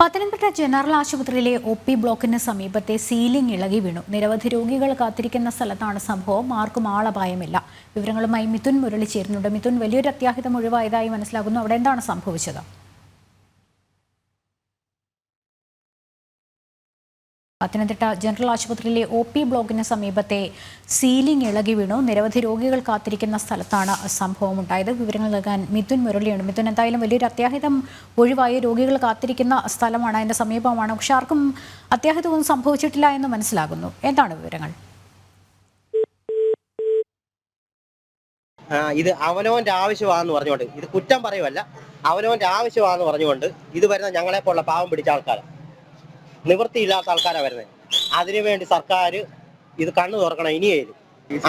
Pathanamthitta general ആശുപത്രിയിലെ OP. ബ്ലോക്കിന് സമീപത്തെ സീലിംഗ് ഇളകി വീണു. നിരവധി രോഗികൾ കാത്തിരിക്കുന്ന സ്ഥലത്താണ് സംഭവം. ആർക്കും ആളപായമില്ല. വിവരങ്ങളുമായി മിഥുൻ മുരളി ചേരുന്നുണ്ട്. മിഥുൻ, വലിയൊരു അത്യാഹിതം ഒഴിവായതായി മനസ്സിലാകുന്നു. അവിടെ എന്താണ് സംഭവിച്ചത്? പത്തനംതിട്ട ജനറൽ ആശുപത്രിയിലെ ഒ.പി. ബ്ലോക്കിന് സമീപത്തെ സീലിംഗ് ഇളകി വീണു. നിരവധി രോഗികൾ കാത്തിരിക്കുന്ന സ്ഥലത്താണ് സംഭവം ഉണ്ടായത്. വിവരങ്ങൾ നൽകാൻ മിഥുൻ മുരളിയാണ്. മിഥുൻ, എന്തായാലും വലിയൊരു അത്യാഹിതം ഒഴിവായി. രോഗികൾ കാത്തിരിക്കുന്ന സ്ഥലമാണ്, അതിന്റെ സമീപമാണ്. പക്ഷെ ആർക്കും അത്യാഹിതമൊന്നും സംഭവിച്ചിട്ടില്ല എന്ന് മനസ്സിലാകുന്നു. എന്താണ് വിവരങ്ങൾ? ഇത് അവനവന്റെ ആവശ്യമാണെന്ന് പറഞ്ഞുകൊണ്ട്, ഇത് കുറ്റം പറയുമല്ല, അവനവന്റെ ആവശ്യമാണെന്ന് പറഞ്ഞുകൊണ്ട് ഇത് വരുന്ന ഞങ്ങളെ പോലുള്ള പാവം പിടിച്ച ആൾക്കാരാണ്, നിവൃത്തിയില്ലാത്ത ആൾക്കാരാണ് വരുന്നത്. അതിനുവേണ്ടി സർക്കാർ ഇത് കണ്ണു തുറക്കണം. ഇനിയേലും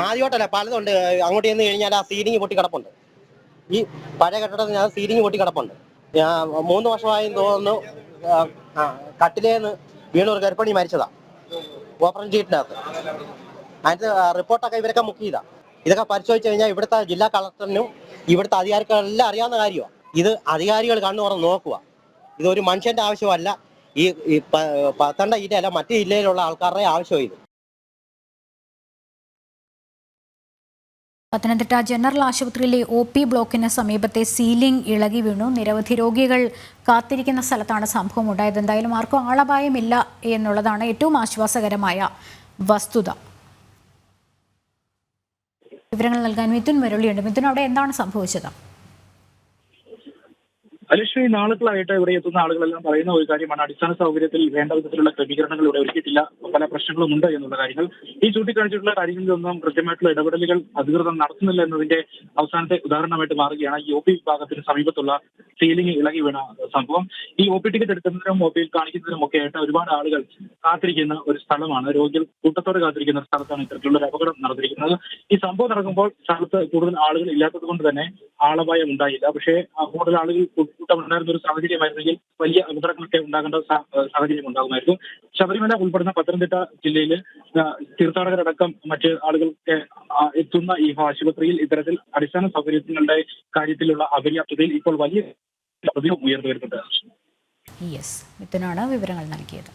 ആദ്യമായിട്ടല്ല, പലതുണ്ട്. അങ്ങോട്ട് ചെന്ന് കഴിഞ്ഞാൽ ആ സീലിംഗ് പൊട്ടി കിടപ്പുണ്ട്. ഈ പഴയ കെട്ടിടത്തിന് ആ സീലിംഗ് പൊട്ടി കിടപ്പുണ്ട്. 3 വർഷമായി തോന്നുന്നു. കട്ടിലേന്ന് വീണൊരു ഗർഭിണി മരിച്ചതാ, ഓപ്പറേഷൻ ഷീറ്റിനകത്ത്. അതിന്റെ റിപ്പോർട്ടൊക്കെ ഇവരൊക്കെ മുക്കിയതാ. ഇതൊക്കെ പരിശോധിച്ച് കഴിഞ്ഞാൽ ഇവിടുത്തെ ജില്ലാ കളക്ടറിനും ഇവിടുത്തെ അധികാരികളെല്ലാം അറിയാവുന്ന കാര്യമാണ്. ഇത് അധികാരികൾ കണ്ണു തുറന്ന് നോക്കുക. ഇതൊരു മനുഷ്യന്റെ ആവശ്യമല്ല, ഈ പത്തനംതിട്ട ജില്ലയല്ല, മറ്റു ജില്ലയിലുള്ള ആൾക്കാരുടെ ആവശ്യം ഇത്. പത്തനംതിട്ട ജനറൽ ആശുപത്രിയിലെ ഒ.പി. ബ്ലോക്കിന് സമീപത്തെ സീലിംഗ് ഇളകി വീണു. നിരവധി രോഗികൾ കാത്തിരിക്കുന്ന സ്ഥലത്താണ് സംഭവം ഉണ്ടായത്. എന്തായാലും ആർക്കും ആളപായമില്ല എന്നുള്ളതാണ് ഏറ്റവും ആശ്വാസകരമായ വസ്തുത. വിവരങ്ങൾ നൽകാൻ മിഥുൻ മുരളിയുണ്ട്. മിഥുൻ, അവിടെ എന്താണ് സംഭവിച്ചത്? അലക്ഷ്മി, നാളുകളായിട്ട് ഇവിടെ എത്തുന്ന ആളുകളെല്ലാം പറയുന്ന ഒരു കാര്യമാണ്, അടിസ്ഥാന സൗകര്യത്തിൽ വേണ്ട വിധത്തിലുള്ള ക്രമീകരണങ്ങൾ ഇവിടെ ഒരുക്കിയിട്ടില്ല, പല പ്രശ്നങ്ങളും ഉണ്ട് എന്നുള്ള കാര്യങ്ങൾ. ഈ ചൂണ്ടിക്കാണിച്ചിട്ടുള്ള കാര്യങ്ങളിലൊന്നും കൃത്യമായിട്ടുള്ള ഇടപെടലുകൾ അധികൃതർ നടത്തുന്നില്ല എന്നതിന്റെ അവസാനത്തെ ഉദാഹരണമായിട്ട് മാറുകയാണ് ഈ ഒ.പി. വിഭാഗത്തിന് സമീപത്തുള്ള സീലിംഗ് ഇളകി വീണ സംഭവം. ഈ ഒ.പി. ടിക്കറ്റ് എടുക്കുന്നതിനും ഒ.പിയിൽ കാണിക്കുന്നതിനും ഒക്കെ ആയിട്ട് ഒരുപാട് ആളുകൾ കാത്തിരിക്കുന്ന ഒരു സ്ഥലമാണ്. രോഗികൾ കൂട്ടത്തോടെ കാത്തിരിക്കുന്ന ഒരു സ്ഥലത്താണ് ഇത്തരത്തിലുള്ള ഒരു അപകടം നടന്നിരിക്കുന്നത്. ഈ സംഭവം നടക്കുമ്പോൾ സ്ഥലത്ത് കൂടുതൽ ആളുകൾ ഇല്ലാത്തത് കൊണ്ട് തന്നെ ആളപായം ഉണ്ടായില്ല. പക്ഷേ കൂടുതൽ ആളുകൾ കൂട്ടമുണ്ടായിരുന്ന ഒരു സാഹചര്യമായിരുന്നെങ്കിൽ വലിയ അപകടങ്ങളൊക്കെ ഉണ്ടാകേണ്ട സാഹചര്യം ഉണ്ടാകുമായിരുന്നു. ശബരിമല ഉൾപ്പെടുന്ന പത്തനംതിട്ട ജില്ലയിൽ തീർത്ഥാടകരടക്കം മറ്റ് ആളുകൾക്ക് എത്തുന്ന ഈ ആശുപത്രിയിൽ ഇത്തരത്തിൽ അടിസ്ഥാന സൗകര്യങ്ങളുടെ കാര്യത്തിലുള്ള അപര്യാപ്തതയിൽ ഇപ്പോൾ വലിയ ഉയർന്നു വരുന്നുണ്ട്. മിഥുനാണ് വിവരങ്ങൾ നൽകിയത്.